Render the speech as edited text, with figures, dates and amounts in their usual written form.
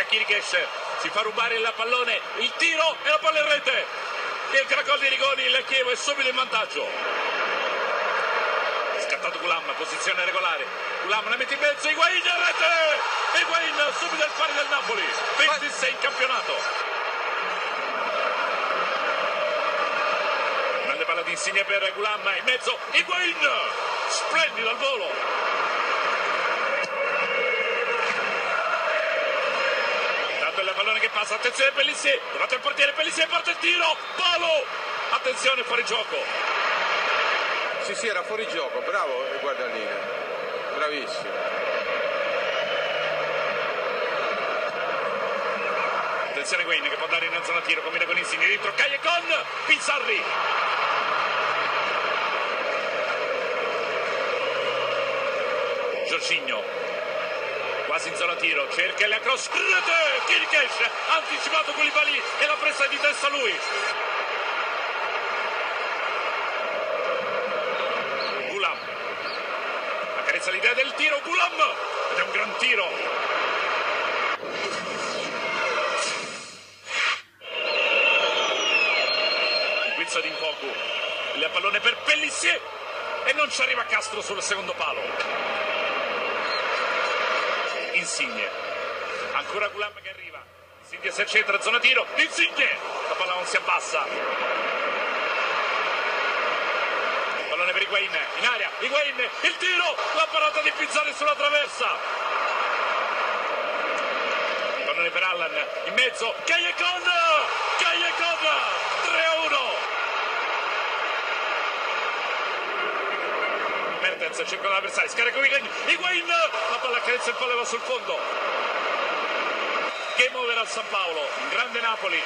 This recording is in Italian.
Chirichesh, si fa rubare il pallone, il tiro e la palla in rete. Il Cracovia di Rigoni, il Chievo è subito in vantaggio. Scattato Gulam, posizione regolare. Gulam la mette in mezzo, Higuain in rete! Higuain subito al pari del Napoli, 26 in campionato. Grande palla di Insigne per Gulam, in mezzo, Higuain! Splendido al volo. Il pallone che passa, attenzione Pellissier, durante il portiere Pellissier, parte il tiro, palo, attenzione, fuori gioco. Sì, era fuori gioco, bravo il guardalino, bravissimo. Attenzione Higuain che può andare in zona tiro, combina con Insigne, dentro Callecon, Pizzarri. Jorginho. Quasi in zona tiro, cerca la cross, rete, Chirichesh, anticipato Koulibaly e la presa di testa lui. Gulam, accarezza l'idea del tiro, Gulam, ed è un gran tiro. Guizzo di Nkoku, il pallone per Pellissier e non ci arriva Castro sul secondo palo. Insigne, ancora Gulam che arriva, Insigne si accentra, zona tiro, Insigne, la palla non si abbassa, il pallone per Higuain, in aria, Higuain, il tiro, la parata di Pizzarri sulla traversa, il pallone per Allan, in mezzo, Callecon, 3-1. Mertens cerca l'avversario, scarica Higuain, la palla accarezza il pallone va sul fondo. Game over al San Paolo, un grande Napoli.